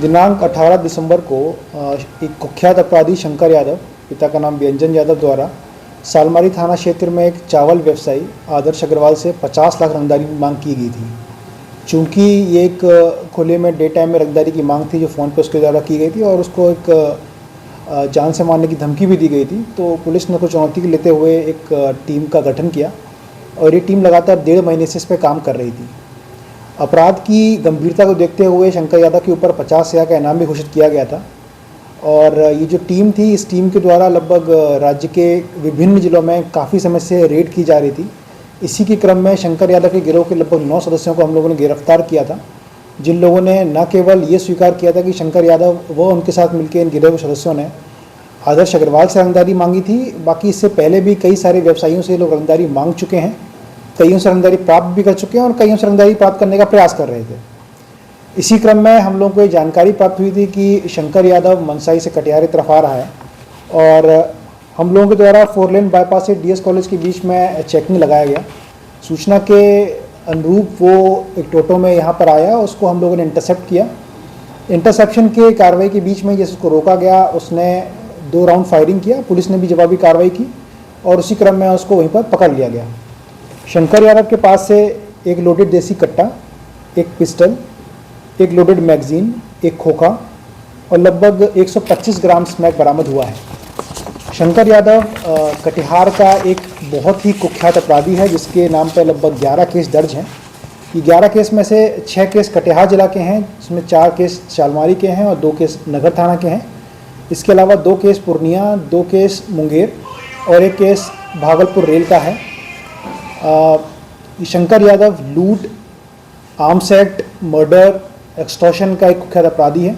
दिनांक 18 दिसंबर को एक कुख्यात अपराधी शंकर यादव, पिता का नाम व्यंजन यादव, द्वारा सालमारी थाना क्षेत्र में एक चावल व्यवसायी आदर्श अग्रवाल से 50 लाख रंगदारी की मांग की गई थी। चूँकि ये एक खुले में डे टाइम में रंगदारी की मांग थी जो फ़ोन पे उसके द्वारा की गई थी और उसको एक जान से मारने की धमकी भी दी गई थी, तो पुलिस ने कुछ चुनौती लेते हुए एक टीम का गठन किया और ये टीम लगातार 1.5 महीने से इस पर काम कर रही थी। अपराध की गंभीरता को देखते हुए शंकर यादव के ऊपर 50,000 का इनाम भी घोषित किया गया था और ये जो टीम थी, इस टीम के द्वारा लगभग राज्य के विभिन्न जिलों में काफ़ी समय से रेड की जा रही थी। इसी के क्रम में शंकर यादव के गिरोह के लगभग 9 सदस्यों को हम लोगों ने गिरफ्तार किया था, जिन लोगों ने न केवल ये स्वीकार किया था कि शंकर यादव व उनके साथ मिलकर इन गिरोह के सदस्यों ने आदर्श अग्रवाल से रंगदारी मांगी थी, बाकी इससे पहले भी कई सारे व्यवसायियों से लोग रंगदारी मांग चुके हैं, कईयों से रंगदारी प्राप्त भी कर चुके हैं और कईयों से रंगदारी प्राप्त करने का प्रयास कर रहे थे। इसी क्रम में हम लोगों को ये जानकारी प्राप्त हुई थी कि शंकर यादव मनसाई से कटिहार की तरफ आ रहा है और हम लोगों के द्वारा 4 लेन बाईपास से डीएस कॉलेज के बीच में चेकिंग लगाया गया। सूचना के अनुरूप वो एक टोटो में यहाँ पर आया, उसको हम लोगों ने इंटरसेप्ट किया। इंटरसेप्शन के कार्रवाई के बीच में जैसे उसको रोका गया, उसने 2 राउंड फायरिंग किया, पुलिस ने भी जवाबी कार्रवाई की और उसी क्रम में उसको वहीं पर पकड़ लिया गया। शंकर यादव के पास से एक लोडेड देसी कट्टा, एक पिस्टल, एक लोडेड मैगजीन, एक खोखा और लगभग 125 ग्राम स्मैक बरामद हुआ है। शंकर यादव कटिहार का एक बहुत ही कुख्यात अपराधी है जिसके नाम पर लगभग 11 केस दर्ज हैं। ये 11 केस में से 6 केस कटिहार जिला के हैं, जिसमें 4 केस सालमारी के हैं और 2 केस नगर थाना के हैं। इसके अलावा 2 केस पूर्णिया, 2 केस मुंगेर और 1 केस भागलपुर रेल का है। शंकर यादव लूट, आर्म्स एक्ट, मर्डर, एक्सटॉर्शन का एक कुख्यात अपराधी है।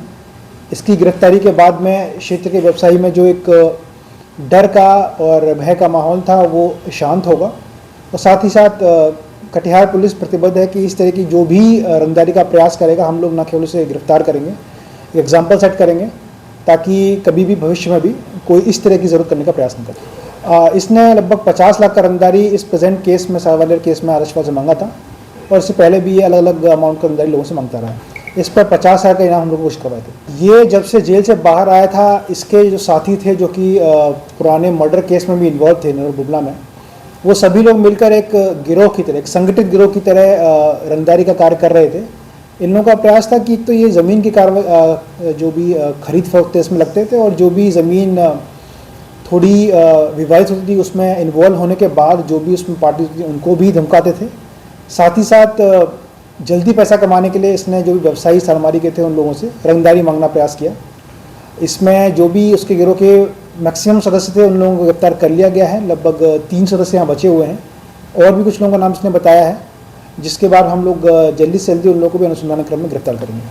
इसकी गिरफ्तारी के बाद में क्षेत्र के व्यवसायी में जो एक डर का और भय का माहौल था वो शांत होगा और साथ ही साथ कटिहार पुलिस प्रतिबद्ध है कि इस तरह की जो भी रंगदारी का प्रयास करेगा, हम लोग न केवल उसे गिरफ्तार करेंगे, एग्जाम्पल सेट करेंगे ताकि कभी भी भविष्य में भी कोई इस तरह की ज़रूरत करने का प्रयास न करे। इसने लगभग 50 लाख का रंगदारी इस प्रेजेंट केस में, सालवालियर केस में आदर्श से मांगा था और इससे पहले भी ये अलग अलग अमाउंट का रंगदारी लोगों से मांगता रहा है। इस पर 50,000 का इनाम हम लोग घोषित करवाए थे। ये जब से जेल से बाहर आया था, इसके जो साथी थे जो कि पुराने मर्डर केस में भी इन्वॉल्व थे नगर बुबला में, वो सभी लोग मिलकर एक गिरोह की तरह, एक संगठित गिरोह की तरह रंगदारी का कार्य कर रहे थे। इन लोगों का प्रयास था कि तो ये ज़मीन की कार्रवाई जो भी खरीद फरोख्त इसमें लगते थे और जो भी ज़मीन थोड़ी विवादित होती थी उसमें इन्वॉल्व होने के बाद जो भी उसमें पार्टी थी उनको भी धमकाते थे। साथ ही साथ जल्दी पैसा कमाने के लिए इसने जो भी व्यवसायी सालमारी के थे उन लोगों से रंगदारी मांगना प्रयास किया। इसमें जो भी उसके गिरोह के मैक्सिमम सदस्य थे उन लोगों को गिरफ्तार कर लिया गया है। लगभग 3 सदस्य यहाँ बचे हुए हैं और भी कुछ लोगों का नाम इसने बताया है, जिसके बाद हम लोग जल्दी से जल्दी उन लोगों को भी अनुसंधान क्रम में गिरफ्तार करेंगे।